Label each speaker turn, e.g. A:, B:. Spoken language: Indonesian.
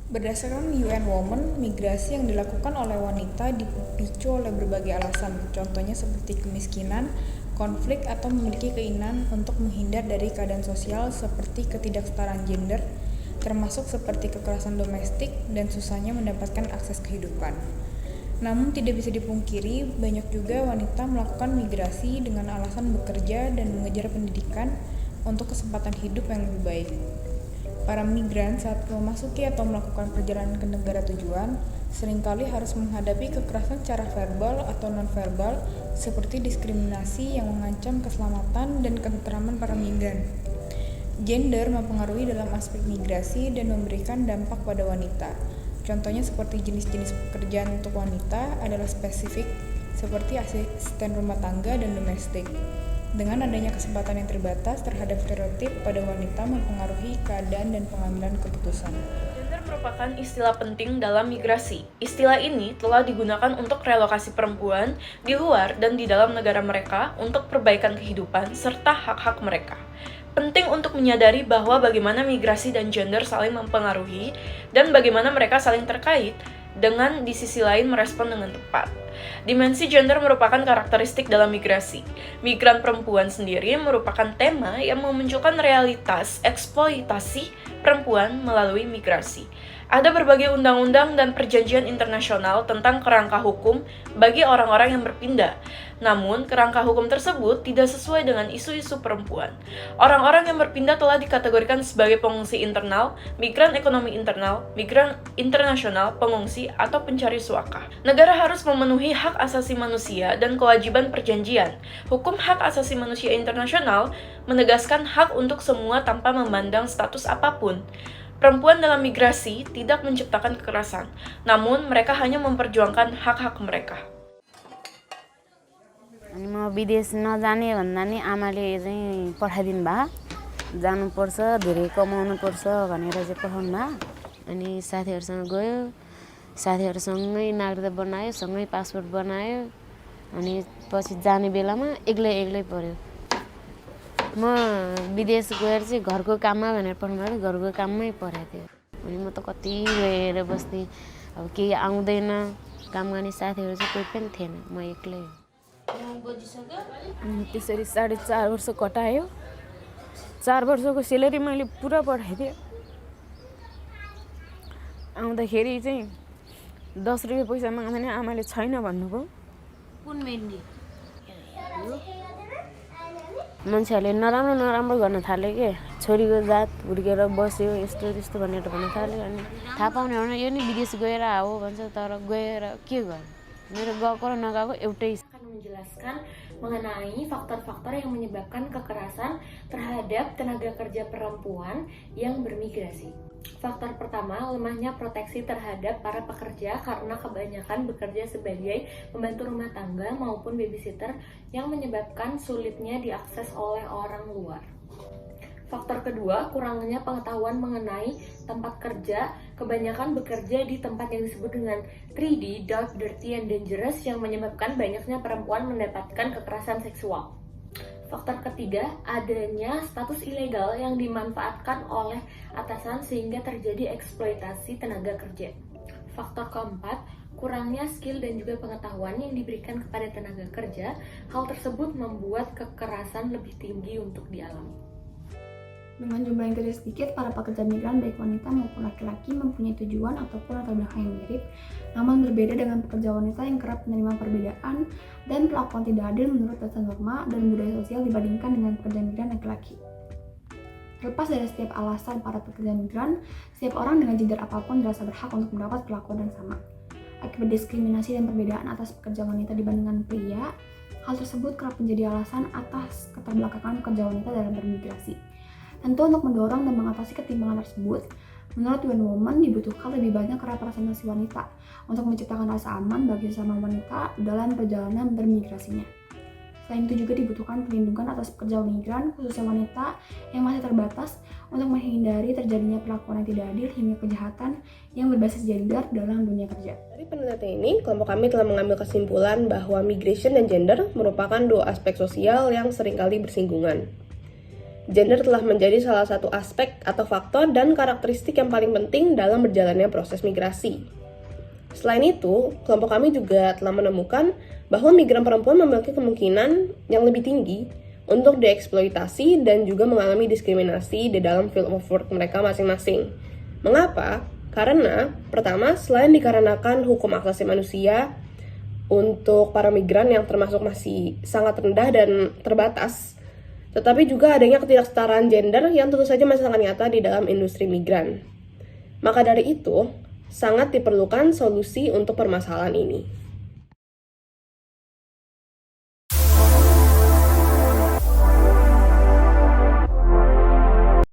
A: Berdasarkan UN Women, migrasi yang dilakukan oleh wanita dipicu oleh berbagai alasan, contohnya seperti kemiskinan, konflik, atau memiliki keinginan untuk menghindar dari keadaan sosial seperti ketidaksetaraan gender, termasuk seperti kekerasan domestik dan susahnya mendapatkan akses kehidupan. Namun tidak bisa dipungkiri, banyak juga wanita melakukan migrasi dengan alasan bekerja dan mengejar pendidikan untuk kesempatan hidup yang lebih baik. Para migran saat memasuki atau melakukan perjalanan ke negara tujuan seringkali harus menghadapi kekerasan secara verbal atau non-verbal seperti diskriminasi yang mengancam keselamatan dan ketentraman para migran. Gender mempengaruhi dalam aspek migrasi dan memberikan dampak pada wanita. Contohnya seperti jenis-jenis pekerjaan untuk wanita adalah spesifik seperti asisten rumah tangga dan domestik. Dengan adanya kesempatan yang terbatas terhadap stereotip pada wanita mempengaruhi keadaan dan pengambilan keputusan.
B: Gender merupakan istilah penting dalam migrasi. Istilah ini telah digunakan untuk relokasi perempuan di luar dan di dalam negara mereka untuk perbaikan kehidupan serta hak-hak mereka. Penting untuk menyadari bahwa bagaimana migrasi dan gender saling mempengaruhi dan bagaimana mereka saling terkait dengan di sisi lain merespon dengan tepat. Dimensi gender merupakan karakteristik dalam migrasi. Migran perempuan sendiri merupakan tema yang memunculkan realitas eksploitasi perempuan melalui migrasi. Ada berbagai undang-undang dan perjanjian internasional tentang kerangka hukum bagi orang-orang yang berpindah. Namun, kerangka hukum tersebut tidak sesuai dengan isu-isu perempuan. Orang-orang yang berpindah telah dikategorikan sebagai pengungsi internal, migran ekonomi internal, migran internasional, pengungsi, atau pencari suaka. Negara harus memenuhi hak asasi manusia dan kewajiban perjanjian. Hukum hak asasi manusia internasional menegaskan hak untuk semua tanpa memandang status apapun. Perempuan dalam migrasi tidak menciptakan kekerasan, namun mereka hanya memperjuangkan hak-hak mereka.
C: अनि म विदेश नजाने भन्दा नि आमाले चाहिँ पठाइदिनु भयो जानुपर्छ धेरै कमाउनुपर्छ भनेर चाहिँ पठाउनु भयो अनि साथीहरूसँग गयो साथीहरूसँगै नागरिकता बनायो सँगै पासपोर्ट बनायो अनि पछि जाने बेलामा एक्लै पर्यो म विदेश गएर चाहिँ घरको काममा भनेर पठाउनु भयो घरको काममै परेको थियो अनि म त कति गएर बस्ने अब केही आउँदैन काम गर्ने साथीहरू चाहिँ कोही पनि थिएन म एक्लै अनि त्यसरी 4.5 वर्ष कटायो 4 वर्षको सेलेरी मैले पुरा पठाइदिएँ आउँदाखेरि चाहिँ 10 रुपियाँ पैसा माग्दैन आमाले छैन भन्नुभयो
D: कुन मेन्डी
C: मान्छेहरूले नराम्रो गर्न थाल्यो के छोरीको जात हुर्केर बस्यो यस्तो त्यस्तो भनेर भन्न थाल्यो अनि थाहा पाउने हो यो नि विदेश गएर आओ भन्छ तर गएर के गर्ने मेरो गएको र नगएको एउटै
D: menjelaskan mengenai faktor-faktor yang menyebabkan kekerasan terhadap tenaga kerja perempuan yang bermigrasi. Faktor pertama, lemahnya proteksi terhadap para pekerja karena kebanyakan bekerja sebagai pembantu rumah tangga maupun babysitter yang menyebabkan sulitnya diakses oleh orang luar. Faktor kedua, kurangnya pengetahuan mengenai tempat kerja. Kebanyakan bekerja di tempat yang disebut dengan 3D, dark, dirty, and dangerous yang menyebabkan banyaknya perempuan mendapatkan kekerasan seksual. Faktor ketiga, adanya status ilegal yang dimanfaatkan oleh atasan sehingga terjadi eksploitasi tenaga kerja. Faktor keempat, kurangnya skill dan juga pengetahuan yang diberikan kepada tenaga kerja. Hal tersebut membuat kekerasan lebih tinggi untuk dialami.
E: Dengan jumlah yang tidak sedikit, para pekerja migran baik wanita maupun laki-laki mempunyai tujuan ataupun latar belakang yang mirip, namun berbeda dengan pekerja wanita yang kerap menerima perbedaan dan perlakuan tidak adil menurut dasar norma dan budaya sosial dibandingkan dengan pekerja migran laki-laki. Terlepas dari setiap alasan para pekerja migran, setiap orang dengan gender apapun merasa berhak untuk mendapat perlakuan yang sama. Akibat diskriminasi dan perbedaan atas pekerja wanita dibandingkan pria, hal tersebut kerap menjadi alasan atas keterbelakangan pekerja wanita dalam bermigrasi. Tentu untuk mendorong dan mengatasi ketimpangan tersebut, menurut UN Women dibutuhkan lebih banyak representasi wanita untuk menciptakan rasa aman bagi sesama wanita dalam perjalanan bermigrasinya. Selain itu juga dibutuhkan perlindungan atas pekerja migran, khususnya wanita yang masih terbatas untuk menghindari terjadinya perlakuan yang tidak adil hingga kejahatan yang berbasis gender dalam dunia kerja.
F: Dari penelitian ini, kelompok kami telah mengambil kesimpulan bahwa migration dan gender merupakan dua aspek sosial yang seringkali bersinggungan. gender telah menjadi salah satu aspek atau faktor dan karakteristik yang paling penting dalam berjalannya proses migrasi. Selain itu, kelompok kami juga telah menemukan bahwa migran perempuan memiliki kemungkinan yang lebih tinggi untuk dieksploitasi dan juga mengalami diskriminasi di dalam field of work mereka masing-masing. Mengapa? Karena, pertama, selain dikarenakan hukum hak asasi manusia untuk para migran yang termasuk masih sangat rendah dan terbatas, tetapi juga adanya ketidaksetaraan gender yang tentu saja masih sangat nyata di dalam industri migran. Maka dari itu, sangat diperlukan solusi untuk permasalahan ini.